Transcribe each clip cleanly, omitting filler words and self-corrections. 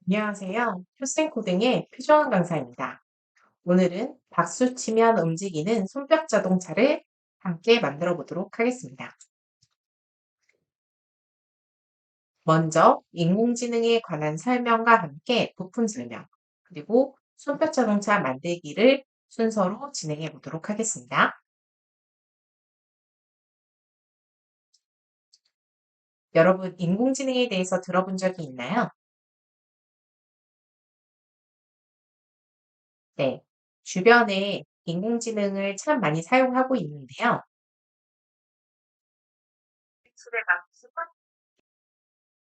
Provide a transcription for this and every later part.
안녕하세요. 효생코딩의 표정원 강사입니다. 오늘은 박수 치면 움직이는 손뼉 자동차를 함께 만들어 보도록 하겠습니다. 먼저 인공지능에 관한 설명과 함께 부품 설명, 그리고 손뼉 자동차 만들기를 순서로 진행해 보도록 하겠습니다. 여러분, 인공지능에 대해서 들어본 적이 있나요? 네. 주변에 인공지능을 참 많이 사용하고 있는데요.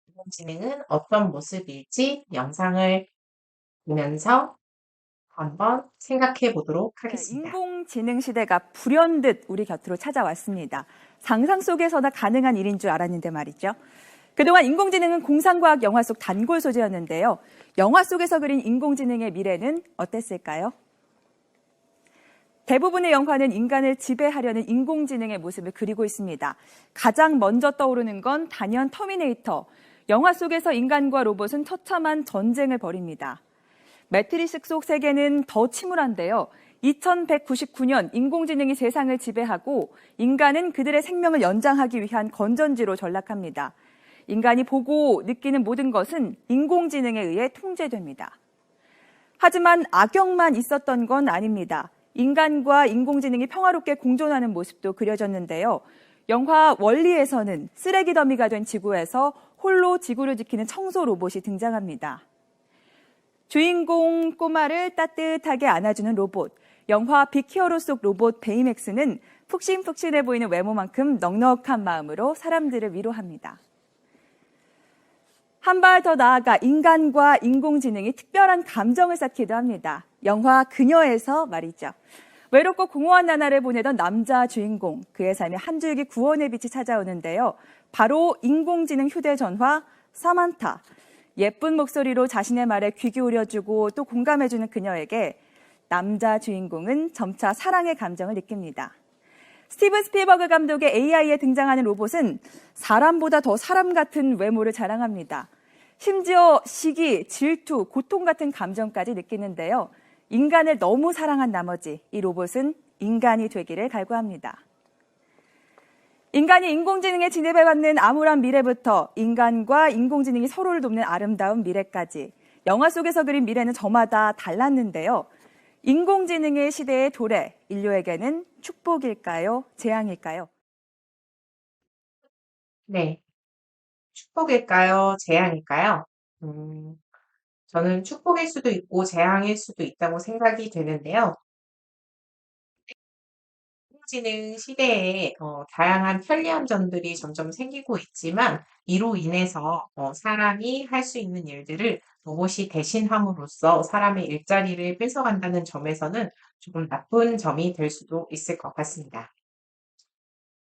인공지능은 어떤 모습일지 영상을 보면서 한번 생각해 보도록 네, 하겠습니다. 인공지능 시대가 불현듯 우리 곁으로 찾아왔습니다. 상상 속에서나 가능한 일인 줄 알았는데 말이죠. 그동안 인공지능은 공상과학 영화 속 단골 소재였는데요. 영화 속에서 그린 인공지능의 미래는 어땠을까요? 대부분의 영화는 인간을 지배하려는 인공지능의 모습을 그리고 있습니다. 가장 먼저 떠오르는 건 단연 터미네이터. 영화 속에서 인간과 로봇은 처참한 전쟁을 벌입니다. 매트리스 속 세계는 더 침울한데요. 2199년 인공지능이 세상을 지배하고 인간은 그들의 생명을 연장하기 위한 건전지로 전락합니다. 인간이 보고 느끼는 모든 것은 인공지능에 의해 통제됩니다. 하지만 악영만 있었던 건 아닙니다. 인간과 인공지능이 평화롭게 공존하는 모습도 그려졌는데요. 영화 월리에서는 쓰레기 더미가 된 지구에서 홀로 지구를 지키는 청소 로봇이 등장합니다. 주인공 꼬마를 따뜻하게 안아주는 로봇. 영화 빅히어로 속 로봇 베이맥스는 푹신푹신해 보이는 외모만큼 넉넉한 마음으로 사람들을 위로합니다. 한 발 더 나아가 인간과 인공지능이 특별한 감정을 쌓기도 합니다. 영화 그녀에서 말이죠. 외롭고 공허한 나날을 보내던 남자 주인공, 그의 삶에 한 줄기 구원의 빛이 찾아오는데요. 바로 인공지능 휴대전화 사만타. 예쁜 목소리로 자신의 말에 귀 기울여주고 또 공감해주는 그녀에게 남자 주인공은 점차 사랑의 감정을 느낍니다. 스티븐 스필버그 감독의 AI에 등장하는 로봇은 사람보다 더 사람 같은 외모를 자랑합니다. 심지어 시기, 질투, 고통 같은 감정까지 느끼는데요. 인간을 너무 사랑한 나머지 이 로봇은 인간이 되기를 갈구합니다. 인간이 인공지능에 진입해받는 암울한 미래부터 인간과 인공지능이 서로를 돕는 아름다운 미래까지 영화 속에서 그린 미래는 저마다 달랐는데요. 인공지능의 시대의 도래, 인류에게는 축복일까요? 재앙일까요? 네. 축복일까요? 재앙일까요? 음, 저는 축복일 수도 있고 재앙일 수도 있다고 생각이 되는데요. 인공지능 시대에 다양한 편리한 점들이 점점 생기고 있지만 이로 인해서 사람이 할 수 있는 일들을 로봇이 대신함으로써 사람의 일자리를 뺏어간다는 점에서는 조금 나쁜 점이 될 수도 있을 것 같습니다.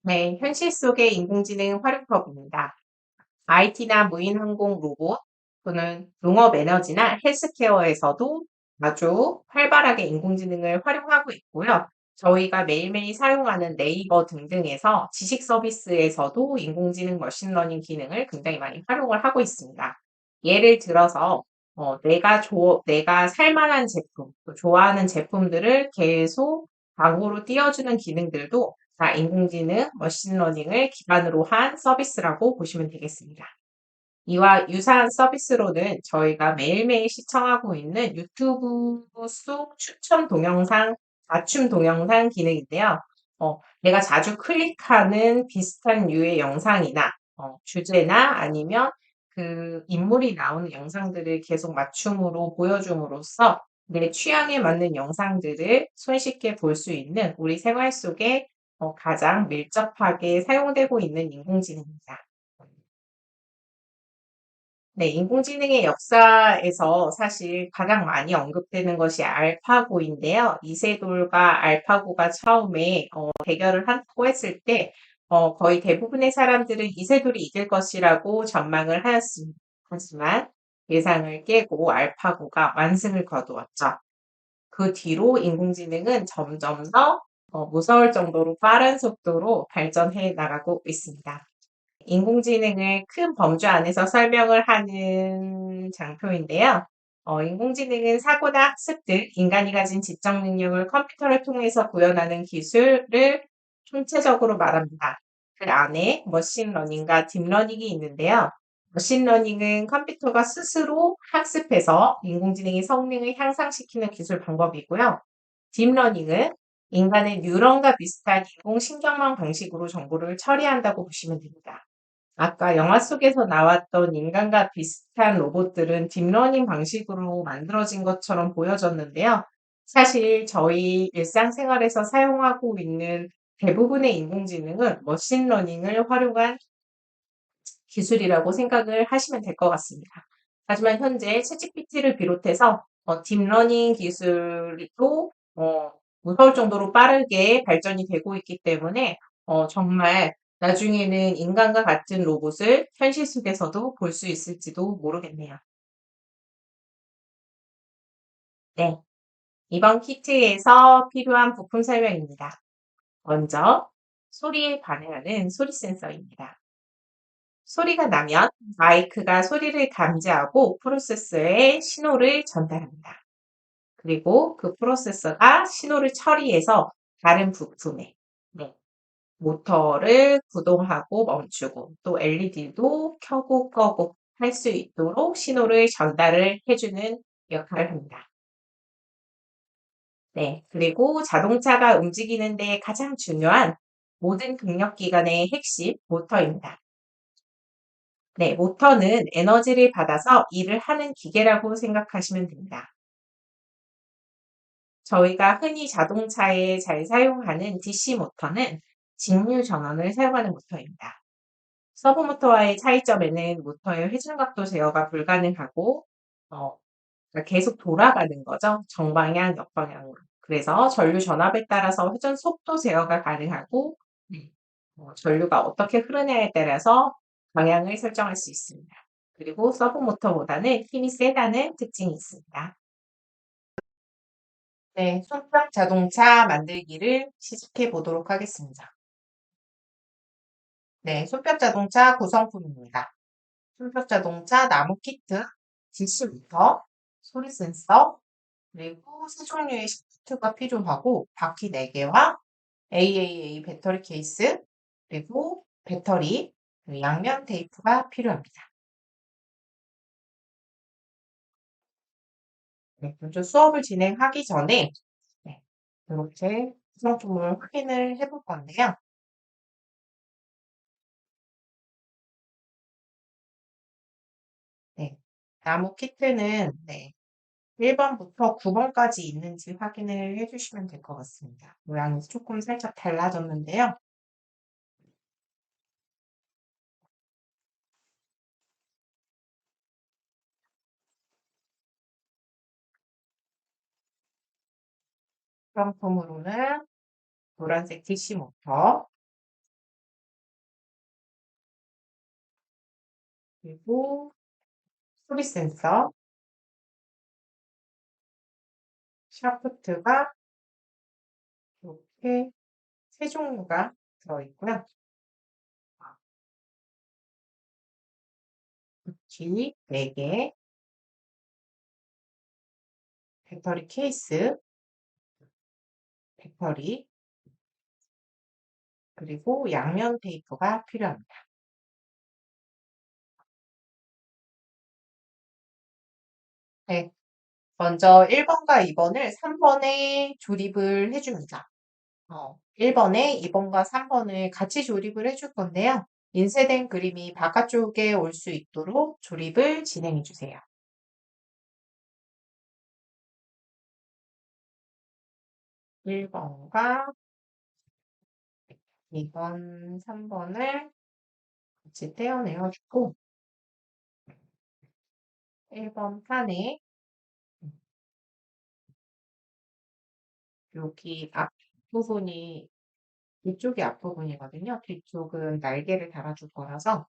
네, 현실 속의 인공지능 활용법입니다. IT나 무인항공 로봇 또는 농업 에너지나 헬스케어에서도 아주 활발하게 인공지능을 활용하고 있고요. 저희가 매일매일 사용하는 네이버 등등에서 지식 서비스에서도 인공지능 머신러닝 기능을 굉장히 많이 활용을 하고 있습니다. 예를 들어서 내가 살 만한 제품, 또 좋아하는 제품들을 계속 광고로 띄워주는 기능들도 다 인공지능 머신러닝을 기반으로 한 서비스라고 보시면 되겠습니다. 이와 유사한 서비스로는 저희가 매일매일 시청하고 있는 유튜브 속 추천 동영상, 맞춤 동영상 기능인데요. 내가 자주 클릭하는 비슷한 류의 영상이나 주제나 아니면 그 인물이 나오는 영상들을 계속 맞춤으로 보여줌으로써 내 취향에 맞는 영상들을 손쉽게 볼 수 있는 우리 생활 속에 가장 밀접하게 사용되고 있는 인공지능입니다. 네, 인공지능의 역사에서 사실 가장 많이 언급되는 것이 알파고인데요. 이세돌과 알파고가 처음에 대결을 한다고 했을 때 거의 대부분의 사람들은 이세돌이 이길 것이라고 전망을 하였습니다. 하지만 예상을 깨고 알파고가 완승을 거두었죠. 그 뒤로 인공지능은 점점 더 무서울 정도로 빠른 속도로 발전해 나가고 있습니다. 인공지능을 큰 범주 안에서 설명을 하는 장표인데요. 인공지능은 사고나 학습 등 인간이 가진 지적 능력을 컴퓨터를 통해서 구현하는 기술을 총체적으로 말합니다. 그 안에 머신러닝과 딥러닝이 있는데요. 머신러닝은 컴퓨터가 스스로 학습해서 인공지능의 성능을 향상시키는 기술 방법이고요. 딥러닝은 인간의 뉴런과 비슷한 인공신경망 방식으로 정보를 처리한다고 보시면 됩니다. 아까 영화 속에서 나왔던 인간과 비슷한 로봇들은 딥러닝 방식으로 만들어진 것처럼 보여졌는데요. 사실 저희 일상생활에서 사용하고 있는 대부분의 인공지능은 머신러닝을 활용한 기술이라고 생각을 하시면 될 것 같습니다. 하지만 현재 챗GPT를 비롯해서 딥러닝 기술도 무서울 정도로 빠르게 발전이 되고 있기 때문에 정말 나중에는 인간과 같은 로봇을 현실 속에서도 볼 수 있을지도 모르겠네요. 네, 이번 키트에서 필요한 부품 설명입니다. 먼저 소리에 반응하는 소리 센서입니다. 소리가 나면 마이크가 소리를 감지하고 프로세서에 신호를 전달합니다. 그리고 그 프로세서가 신호를 처리해서 다른 부품에, 네, 모터를 구동하고 멈추고 또 LED도 켜고 꺼고 할 수 있도록 신호를 전달을 해주는 역할을 합니다. 네, 그리고 자동차가 움직이는 데 가장 중요한 모든 동력기관의 핵심 모터입니다. 네, 모터는 에너지를 받아서 일을 하는 기계라고 생각하시면 됩니다. 저희가 흔히 자동차에 잘 사용하는 DC 모터는 직류 전원을 사용하는 모터입니다. 서브 모터와의 차이점에는 모터의 회전각도 제어가 불가능하고 어, 그러니까 계속 돌아가는 거죠. 정방향, 역방향으로. 그래서 전류 전압에 따라서 회전 속도 제어가 가능하고 네, 전류가 어떻게 흐르냐에 따라서 방향을 설정할 수 있습니다. 그리고 서브 모터보다는 힘이 세다는 특징이 있습니다. 네, 손격 자동차 만들기를 시작해 보도록 하겠습니다. 네, 손격 자동차 구성품입니다. 손격 자동차 나무 키트, DC 모터, 소리 센서, 그리고 세 종류의 시프트가 필요하고 바퀴 4개와 AAA 배터리 케이스, 그리고 배터리, 그리고 양면 테이프가 필요합니다. 네, 먼저 수업을 진행하기 전에 네, 이렇게 구성품을 확인을 해볼 건데요. 네, 나무 키트는 네, 1번부터 9번까지 있는지 확인을 해주시면 될 것 같습니다. 모양이 조금 살짝 달라졌는데요. 구성품으로는 노란색 DC 모터, 그리고 소리 센서, 샤프트가 이렇게 세 종류가 들어있고요. 바퀴 4개, 배터리 케이스, 배터리, 그리고 양면 테이프가 필요합니다. 네, 먼저 1번과 2번을 3번에 조립을 해줍니다. 1번에 2번과 3번을 같이 조립을 해줄 건데요. 인쇄된 그림이 바깥쪽에 올 수 있도록 조립을 진행해 주세요. 1번과 2번, 3번을 같이 떼어내어 주고 1번 판에 여기 앞부분이 뒤쪽이 앞부분이거든요. 뒤쪽은 날개를 달아줄 거라서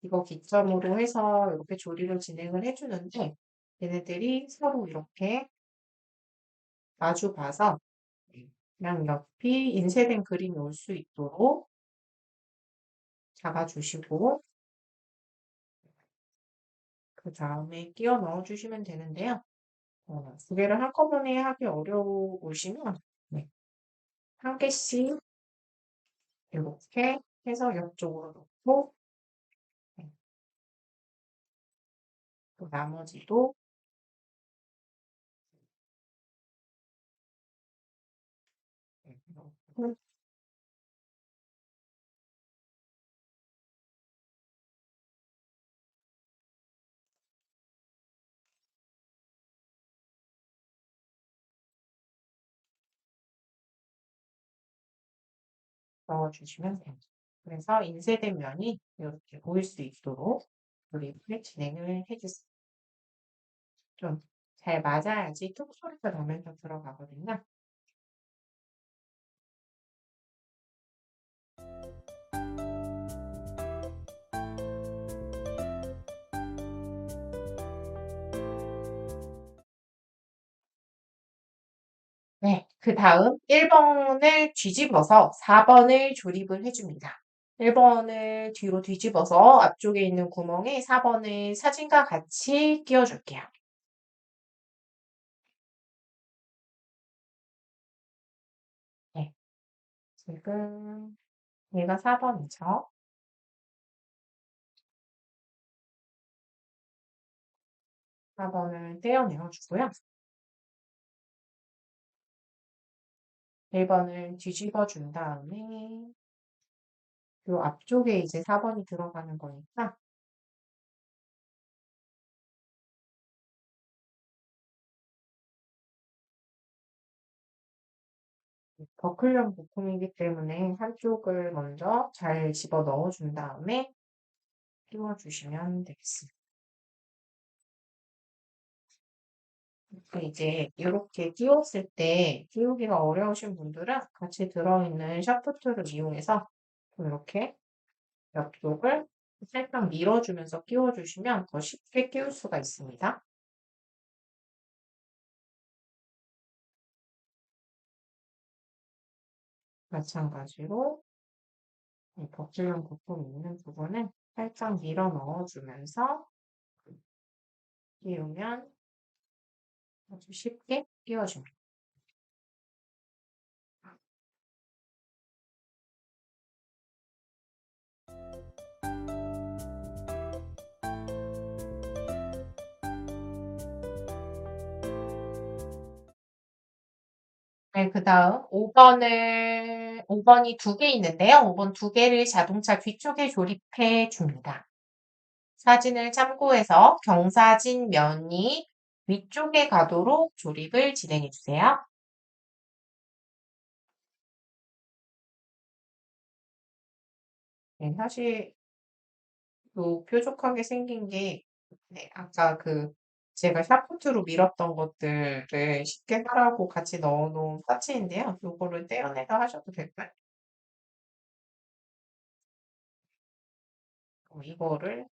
이거 기점으로 해서 이렇게 조립을 진행을 해주는데 얘네들이 서로 이렇게 마주 봐서 양 옆이 인쇄된 그림이 올 수 있도록 잡아주시고 그 다음에 끼워 넣어주시면 되는데요. 두 개를 한꺼번에 하기 어려우시면 네, 한 개씩 이렇게 해서 옆쪽으로 놓고 네, 또 나머지도 이렇게 넣어주시면 됩니다. 그래서 인쇄된 면이 이렇게 보일 수 있도록 조립을 진행을 해주세요. 좀 잘 맞아야지 톡 소리가 나면서 들어가거든요. 네, 그 다음 1번을 뒤집어서 4번을 조립을 해줍니다. 1번을 뒤로 뒤집어서 앞쪽에 있는 구멍에 4번을 사진과 같이 끼워줄게요. 네, 지금 얘가 4번이죠. 4번을 떼어내어 주고요. 1번을 뒤집어 준 다음에 요 앞쪽에 이제 4번이 들어가는 거니까 버클형 부품이기 때문에 한쪽을 먼저 잘 집어 넣어 준 다음에 끼워 주시면 되겠습니다. 이제 이렇게 끼웠을 때 끼우기가 어려우신 분들은 같이 들어있는 샤프트를 이용해서 이렇게 옆쪽을 살짝 밀어주면서 끼워주시면 더 쉽게 끼울 수가 있습니다. 마찬가지로 이 버클형 부품 있는 부분을 살짝 밀어 넣어주면서 끼우면 아주 쉽게 끼워줍니다. 네, 그 다음 5번이 두 개 있는데요. 5번 두 개를 자동차 뒤쪽에 조립해 줍니다. 사진을 참고해서 경사진 면이 위쪽에 가도록 조립을 진행해 주세요. 네, 사실 또 뾰족하게 생긴 게 네, 아까 제가 샤프트로 밀었던 것들을 쉽게 하라고 같이 넣어 놓은 파츠인데요. 요거를 떼어내서 하셔도 될까요? 이거를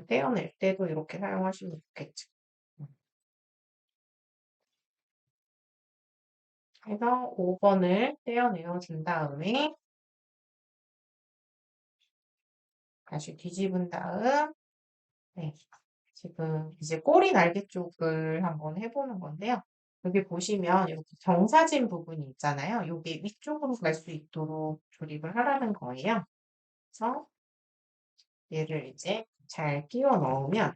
떼어낼 때도 이렇게 사용하시면 좋겠죠. 그래서 5번을 떼어내어 준 다음에 다시 뒤집은 다음 네, 지금 이제 꼬리 날개 쪽을 한번 해보는 건데요. 여기 보시면 이렇게 경사진 부분이 있잖아요. 여기 위쪽으로 갈 수 있도록 조립을 하라는 거예요. 그래서 얘를 이제 잘 끼워 넣으면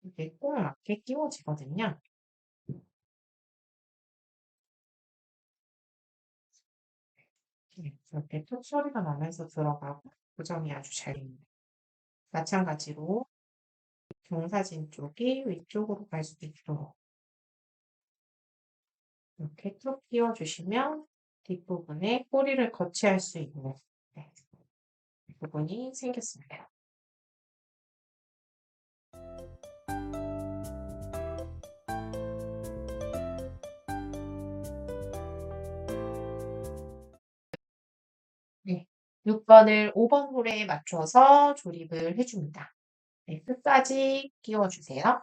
이게 꼭 맞게 끼워지거든요. 네, 이렇게 톡 소리가 나면서 들어가고 고정이 아주 잘 됩니다. 마찬가지로 경사진 쪽이 위쪽으로 갈 수 있도록 이렇게 쭉 끼워주시면 뒷부분에 꼬리를 거치할 수 있는 네, 부분이 생겼습니다. 네, 6번을 5번 홀에 맞춰서 조립을 해줍니다. 네, 끝까지 끼워주세요.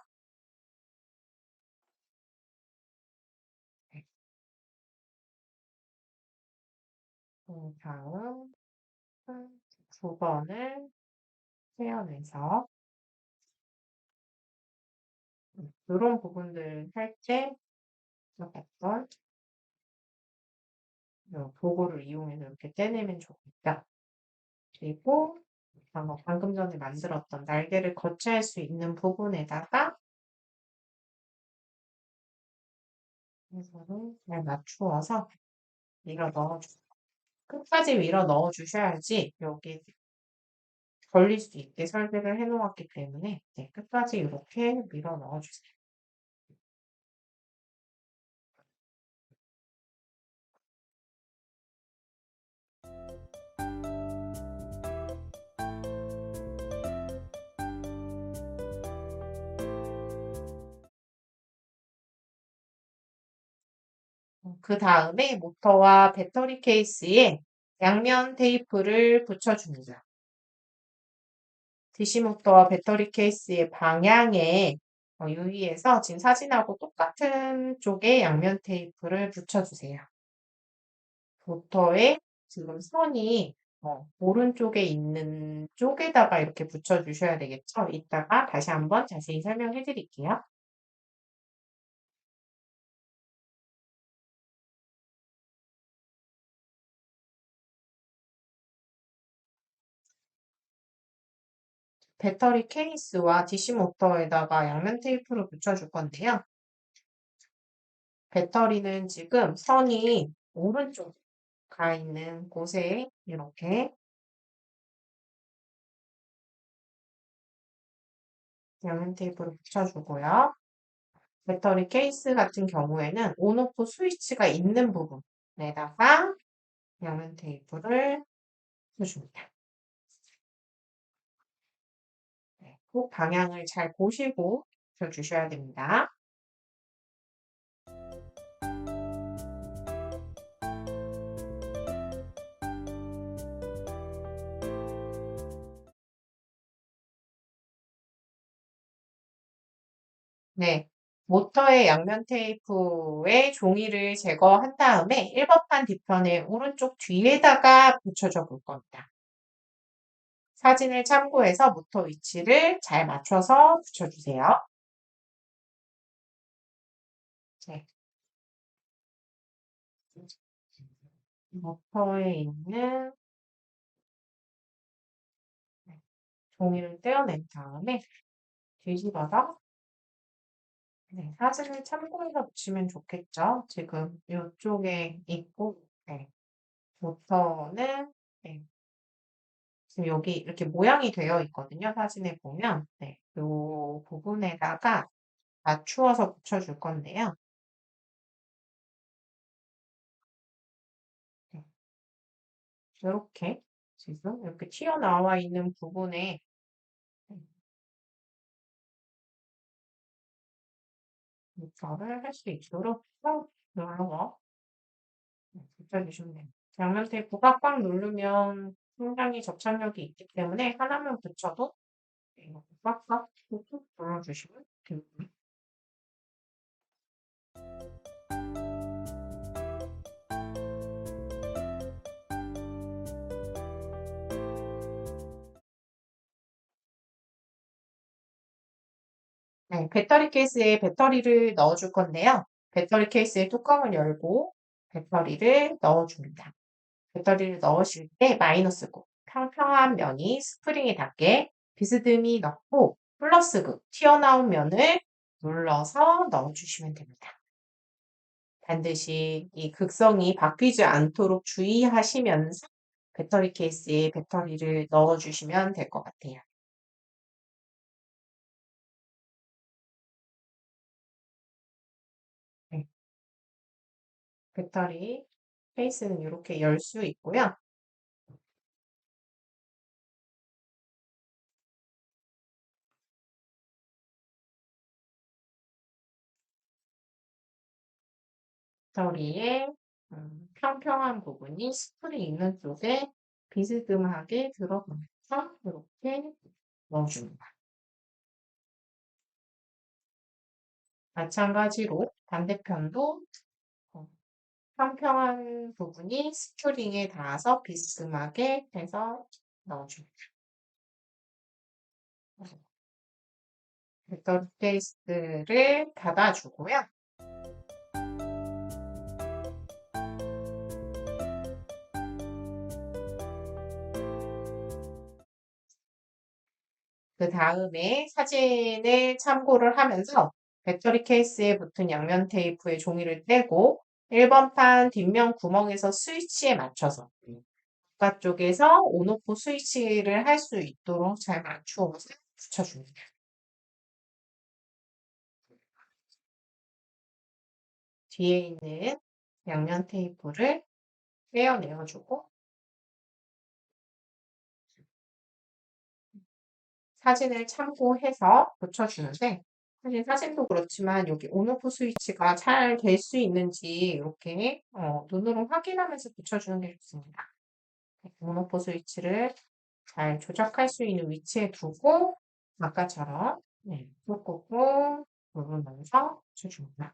네, 다음 9번을 떼어내서 이런 부분들 할 때 어떤 도구를 이용해서 이렇게 떼내면 좋겠다. 그리고 방금 전에 만들었던 날개를 거치할 수 있는 부분에다가 해서를 잘 맞추어서 밀어 넣어주세요. 끝까지 밀어 넣어주셔야지 여기 걸릴 수 있게 설계를 해놓았기 때문에 네, 끝까지 이렇게 밀어 넣어주세요. 그 다음에 모터와 배터리 케이스에 양면 테이프를 붙여줍니다. DC 모터와 배터리 케이스의 방향에 유의해서 지금 사진하고 똑같은 쪽에 양면 테이프를 붙여주세요. 모터에 지금 선이 오른쪽에 있는 쪽에다가 이렇게 붙여주셔야 되겠죠? 이따가 다시 한번 자세히 설명해 드릴게요. 배터리 케이스와 DC 모터에다가 양면 테이프를 붙여줄 건데요. 배터리는 지금 선이 오른쪽 가 있는 곳에 이렇게 양면 테이프를 붙여주고요. 배터리 케이스 같은 경우에는 온오프 스위치가 있는 부분에다가 양면 테이프를 붙여줍니다. 네, 꼭 방향을 잘 보시고 붙여주셔야 됩니다. 네, 모터의 양면 테이프에 종이를 제거한 다음에 1번판 뒤편의 오른쪽 뒤에다가 붙여줘 볼 겁니다. 사진을 참고해서 모터 위치를 잘 맞춰서 붙여주세요. 네. 모터에 있는 종이를 떼어낸 다음에 뒤집어서 사진을 참고해서 붙이면 좋겠죠. 지금 이쪽에 있고 모터는 지금 여기 이렇게 모양이 되어 있거든요. 사진에 보면 이 부분에다가 맞추어서 붙여줄 건데요. 이렇게 지금 이렇게 튀어나와 있는 부분에 모터를 할 수 있도록 꾹 눌러서 붙여주시면 됩니다. 양면 테이프가 꽉 누르면 상당히 접착력이 있기 때문에 하나만 붙여도 이렇게 꽉꽉 꾹꾹 눌러주시면 됩니다. 네, 배터리 케이스에 배터리를 넣어줄 건데요. 배터리 케이스의 뚜껑을 열고 배터리를 넣어줍니다. 배터리를 넣으실 때 마이너스극, 평평한 면이 스프링에 닿게 비스듬히 넣고 플러스극, 튀어나온 면을 눌러서 넣어주시면 됩니다. 반드시 이 극성이 바뀌지 않도록 주의하시면서 배터리 케이스에 배터리를 넣어주시면 될 것 같아요. 네, 배터리 케이스는 이렇게 열 수 있고요. 배터리의 평평한 부분이 스프링 있는 쪽에 비스듬하게 들어가면서 이렇게 넣어줍니다. 마찬가지로 반대편도 평평한 부분이 스큐링에 닿아서 비스듬하게 해서 넣어줍니다. 배터리 케이스를 닫아주고요. 그 다음에 사진을 참고를 하면서 배터리 케이스에 붙은 양면 테이프의 종이를 떼고 1번 판 뒷면 구멍에서 스위치에 맞춰서 바깥쪽에서 온오프 스위치를 할 수 있도록 잘 맞추어서 붙여줍니다. 뒤에 있는 양면 테이프를 떼어내어주고 사진을 참고해서 붙여주는데 사실 사진도 그렇지만 여기 온오프 스위치가 잘 될 수 있는지 이렇게 눈으로 확인하면서 붙여주는 게 좋습니다. 온오프 스위치를 잘 조작할 수 있는 위치에 두고 아까처럼 꾹꾹꾹 누르면서 붙여줍니다.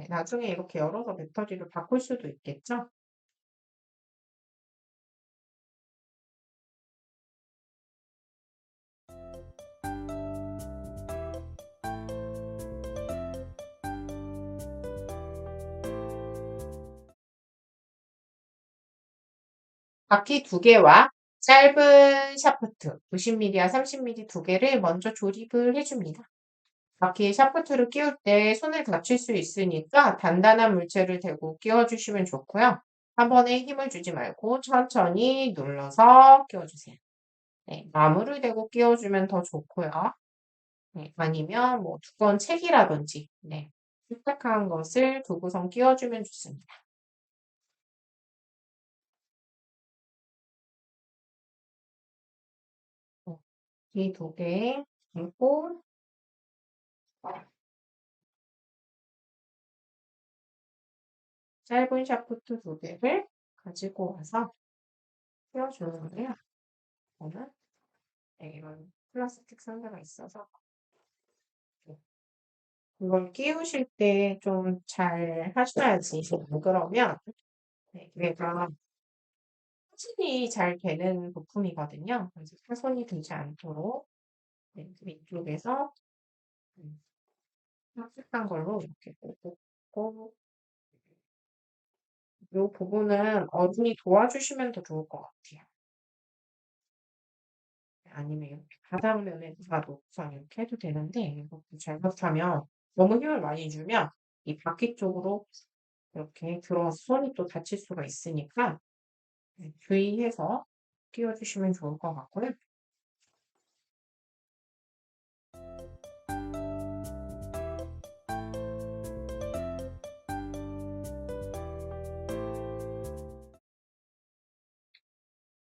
나중에 이렇게 열어서 배터리를 바꿀 수도 있겠죠? 바퀴 2개와 짧은 샤프트 90mm와 30mm 2개를 먼저 조립을 해줍니다. 바퀴에 샤프트를 끼울 때 손을 다칠 수 있으니까 단단한 물체를 대고 끼워주시면 좋고요. 한 번에 힘을 주지 말고 천천히 눌러서 끼워주세요. 네, 나무를 대고 끼워주면 더 좋고요. 네, 아니면 뭐 두꺼운 책이라든지 딱딱한 것을 두고선 끼워주면 좋습니다. 이 2개 그리고 짧은 샤프트 2개를 가지고 와서 끼워주는데요. 저는 이런 플라스틱 상자가 있어서 이걸 끼우실 때 좀 잘 하셔야지. 안 그러면 얘가 파손이 잘 되는 부품이거든요. 그래서 파손이 되지 않도록 위쪽에서 흡입한 걸로 이렇게 꽂고 이 부분은 어른이 도와주시면 더 좋을 것 같아요. 아니면 이렇게 바닥면에 놔도 우선 이렇게 해도 되는데 이것도 잘못하면 너무 힘을 많이 주면 이 바퀴 쪽으로 이렇게 들어와서 손이 또 다칠 수가 있으니까 주의해서 끼워주시면 좋을 것 같고요.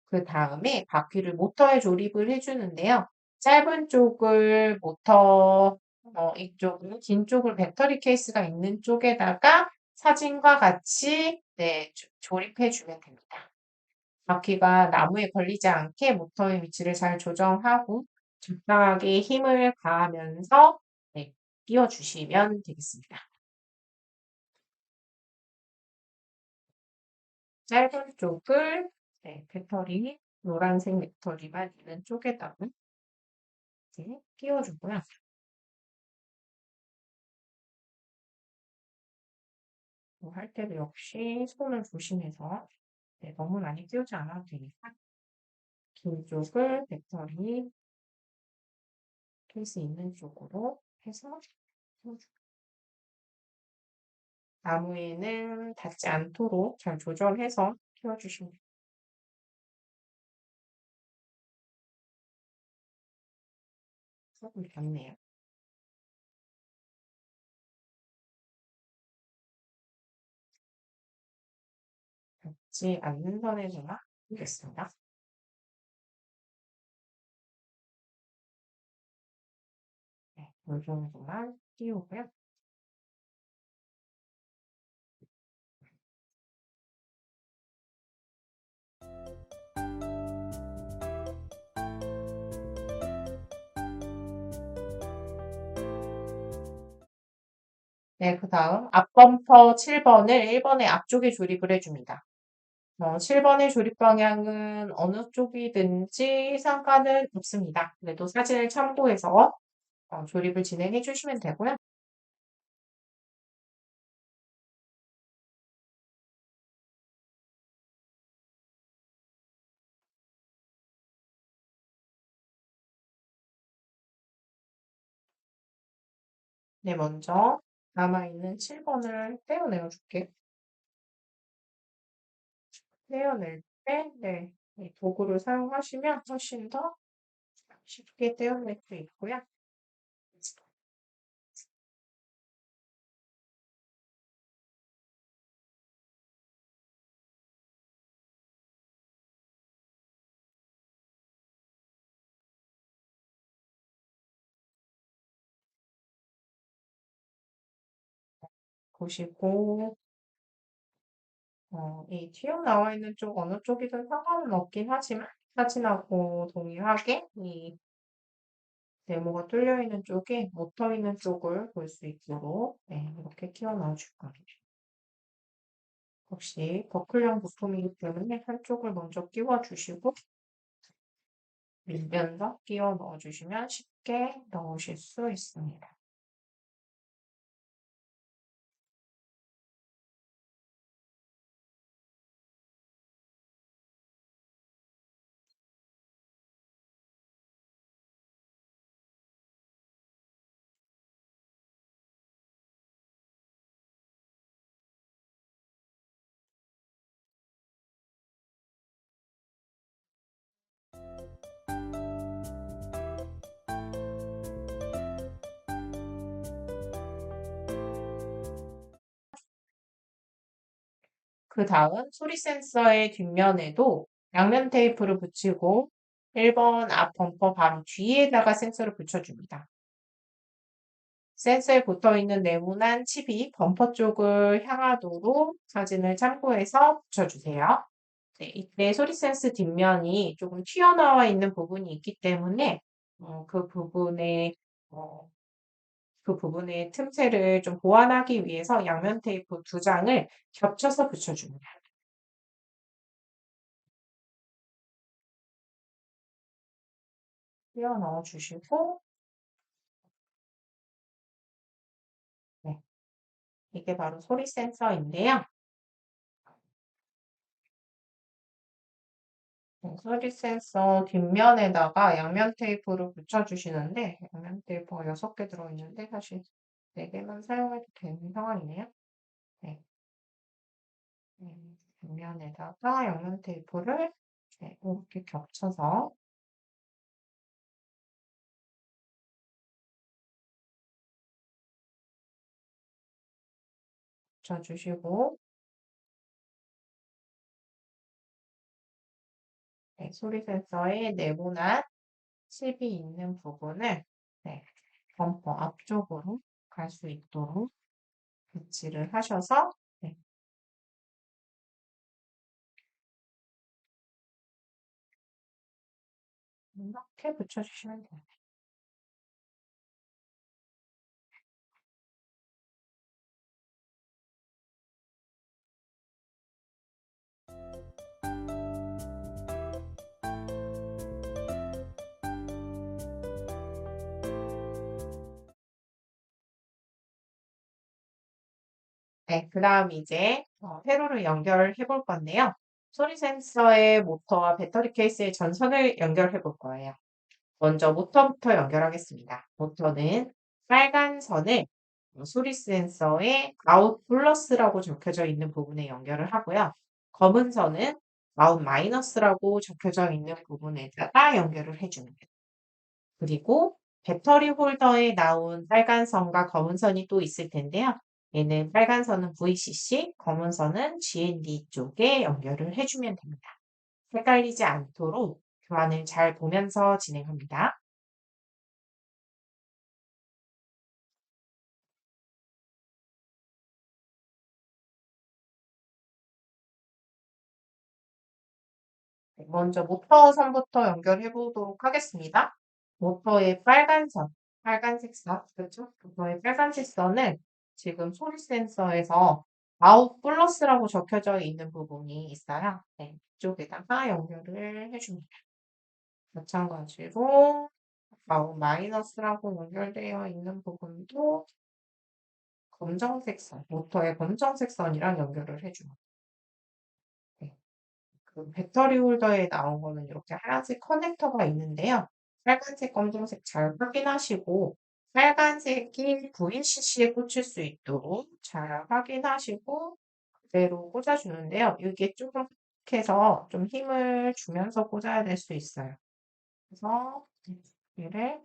그 다음에 바퀴를 모터에 조립을 해주는데요. 짧은 쪽을 모터 이쪽을 긴 쪽을 배터리 케이스가 있는 쪽에다가 사진과 같이 조립해 주면 됩니다. 바퀴가 나무에 걸리지 않게 모터의 위치를 잘 조정하고 적당하게 힘을 가하면서 끼워주시면 되겠습니다. 짧은 쪽을 배터리, 노란색 배터리만 있는 쪽에다가 이렇게 끼워주고요. 할 때도 역시 손을 조심해서 너무 많이 끼우지 않아도 되니까 긴 쪽을 배터리 케이스 있는 쪽으로 해서 끼워주고 나무에는 닿지 않도록 잘 조절해서 끼워주시면 돼요. 조금 닿네요. 닿지 않는 선에서만 끼우겠습니다. 이 정도만 끼우고요. 네, 그 다음 앞범퍼 7번을 1번의 앞쪽에 조립을 해줍니다. 7번의 조립 방향은 어느 쪽이든지 상관은 없습니다. 그래도 사진을 참고해서 조립을 진행해 주시면 되고요. 네, 먼저 남아있는 7번을 떼어내어 줄게요. 떼어낼 때, 네, 이 도구를 사용하시면 훨씬 더 쉽게 떼어낼 수 있고요. 보시고, 이 튀어나와 있는 쪽 어느 쪽이든 상관은 없긴 하지만 사진하고 동일하게 이 네모가 뚫려 있는 쪽에 못터 있는 쪽을 볼 수 있도록 네, 이렇게 튀어나와 줄 겁니다. 혹시 버클형 부품이기 때문에 한쪽을 먼저 끼워 주시고 밀면서 끼워 넣어 주시면 쉽게 넣으실 수 있습니다. 그 다음 소리 센서의 뒷면에도 양면 테이프를 붙이고 1번 앞 범퍼 바로 뒤에다가 센서를 붙여줍니다. 센서에 붙어 있는 네모난 칩이 범퍼 쪽을 향하도록 사진을 참고해서 붙여주세요. 네, 이때 소리 센스 뒷면이 조금 튀어나와 있는 부분이 있기 때문에 어, 그 부분에 어, 그 부분의 틈새를 좀 보완하기 위해서 양면 테이프 2장을 겹쳐서 붙여줍니다. 끼워 넣어 주시고 네, 이게 바로 소리 센서인데요. 소리 센서 뒷면에다가 양면 테이프를 붙여주시는데 양면 테이프가 6개 들어있는데 사실 4개만 사용해도 되는 상황이네요. 네, 뒷면에다가 양면 테이프를 네, 이렇게 겹쳐서 붙여주시고 네, 소리 센서의 네모난 칩이 있는 부분을 네, 범퍼 앞쪽으로 갈 수 있도록 배치를 하셔서 네, 이렇게 붙여주시면 돼요. 네, 그 다음 이제 회로를 연결해 볼 건데요. 소리 센서의 모터와 배터리 케이스의 전선을 연결해 볼 거예요. 먼저 모터부터 연결하겠습니다. 모터는 빨간 선을 소리 센서의 아웃 플러스라고 적혀져 있는 부분에 연결을 하고요. 검은 선은 아웃 마이너스라고 적혀져 있는 부분에다가 연결을 해줍니다. 그리고 배터리 홀더에 나온 빨간 선과 검은 선이 또 있을 텐데요. 얘는 빨간 선은 VCC, 검은 선은 GND 쪽에 연결을 해주면 됩니다. 헷갈리지 않도록 교환을 잘 보면서 진행합니다. 네, 먼저 모터 선부터 연결해 보도록 하겠습니다. 모터의 빨간 선, 빨간색 선, 그렇죠? 모터의 빨간색 선을 지금 소리 센서에서 아웃 플러스라고 적혀져 있는 부분이 있어요. 네, 이쪽에다가 연결을 해줍니다. 마찬가지로 아웃 마이너스라고 연결되어 있는 부분도 검정색 선, 모터의 검정색 선이랑 연결을 해줍니다. 네. 그 배터리 홀더에 나온 거는 이렇게 하얀색 커넥터가 있는데요. 빨간색, 검정색 잘 확인하시고 빨간색이 VCC에 꽂힐 수 있도록 잘 확인하시고 그대로 꽂아주는데요. 이게 조금 해서 좀 힘을 주면서 꽂아야 될 수 있어요. 그래서 얘를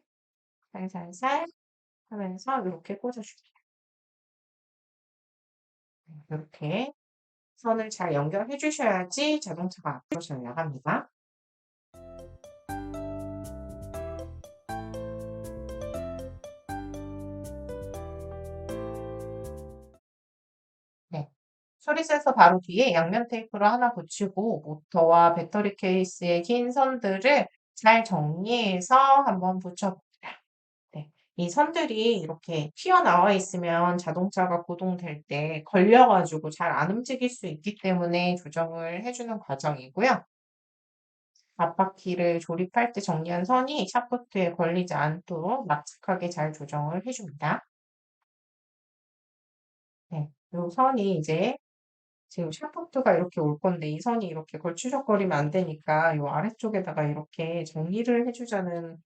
살살살 하면서 이렇게 꽂아줄게요. 이렇게 선을 잘 연결해 주셔야지 자동차가 앞으로 잘 나갑니다. 네. 소리 센서 바로 뒤에 양면 테이프를 하나 붙이고 모터와 배터리 케이스의 긴 선들을 잘 정리해서 한번 붙여봅니다. 네. 이 선들이 이렇게 튀어나와 있으면 자동차가 구동될 때 걸려가지고 잘 안 움직일 수 있기 때문에 조정을 해주는 과정이고요. 앞바퀴를 조립할 때 정리한 선이 샤프트에 걸리지 않도록 납작하게 잘 조정을 해줍니다. 네. 이 선이 이제 지금 샤프트가 이렇게 올 건데 이 선이 이렇게 걸추적거리면 안 되니까 이 아래쪽에다가 이렇게 정리를 해주자는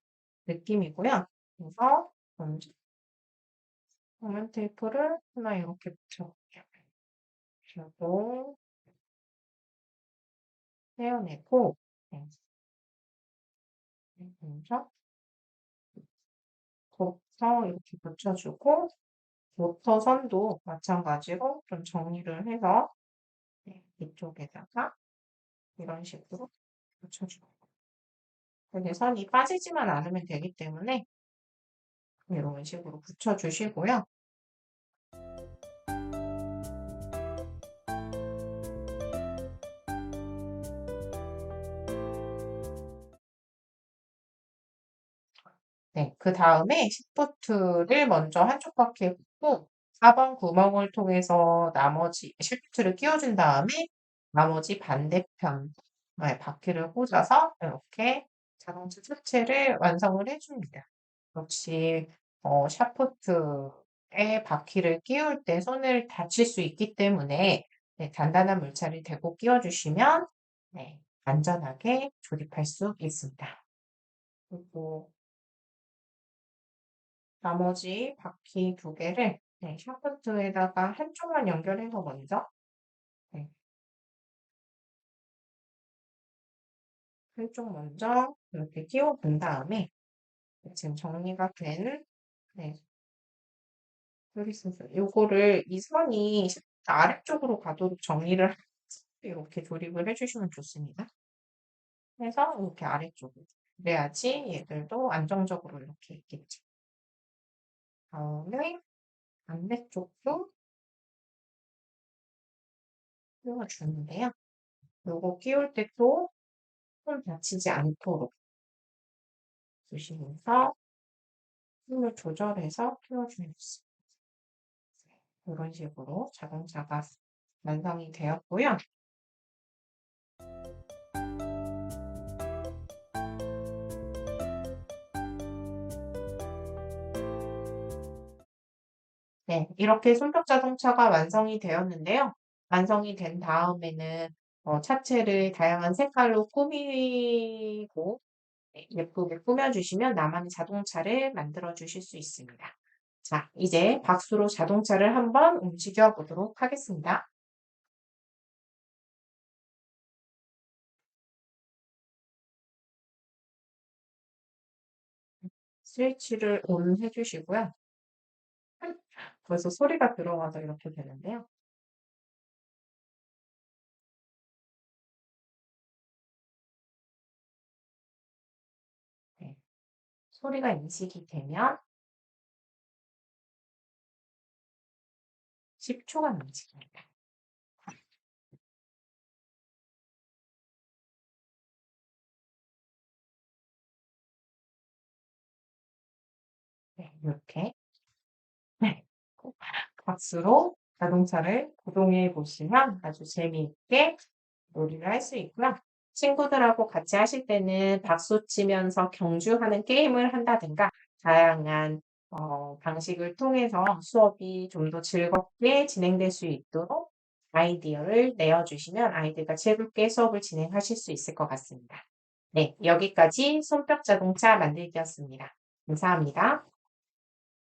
느낌이고요. 그래서 먼저 양면 테이프를 하나 이렇게 붙여볼게요. 그리고 떼어내고 네. 먼저 곱서 이렇게 붙여주고 모터 선도 마찬가지로 좀 정리를 해서 네, 이쪽에다가 이런 식으로 붙여주고 근데 선이 빠지지만 않으면 되기 때문에 이런 식으로 붙여주시고요. 네, 그 다음에 시프트를 먼저 한쪽 바퀴에 꽂고 4번 구멍을 통해서 나머지 시프트를 끼워준 다음에 나머지 반대편 바퀴를 꽂아서 이렇게 자동차 자체를 완성을 해줍니다. 역시 샤프트에 바퀴를 끼울 때 손을 다칠 수 있기 때문에 네, 단단한 물체를 대고 끼워주시면 네, 안전하게 조립할 수 있습니다. 그리고 나머지 바퀴 두 개를 네, 샤프트에다가 한쪽만 연결해서 먼저 네, 한쪽 먼저 이렇게 끼워 본 다음에 지금 정리가 된 네, 요리소스 요거를 이 선이 아래쪽으로 가도록 정리를 이렇게 조립을 해주시면 좋습니다. 그래서 이렇게 아래쪽으로 그래야지 얘들도 안정적으로 이렇게 있겠죠. 다음에 반대쪽도 끼워주는데요. 요거 끼울 때도 손 다치지 않도록 주시면서 힘을 조절해서 키워주는 있습니다. 이런 식으로 자동차가 완성이 되었고요. 네, 이렇게 손톱 자동차가 완성이 되었는데요. 완성이 된 다음에는 차체를 다양한 색깔로 꾸미고 네, 예쁘게 꾸며주시면 나만의 자동차를 만들어 주실 수 있습니다. 자, 이제 박수로 자동차를 한번 움직여 보도록 하겠습니다. 스위치를 ON 해주시고요. 벌써 소리가 들어와서 이렇게 되는데요. 네, 소리가 인식이 되면 10초간 움직입니다. 네, 이렇게. 네. 박수로 자동차를 구동해 보시면 아주 재미있게 놀이를 할 수 있고요. 친구들하고 같이 하실 때는 박수 치면서 경주하는 게임을 한다든가 다양한 방식을 통해서 수업이 좀 더 즐겁게 진행될 수 있도록 아이디어를 내어 주시면 아이들과 즐겁게 수업을 진행하실 수 있을 것 같습니다. 네, 여기까지 손뼉 자동차 만들기였습니다. 감사합니다.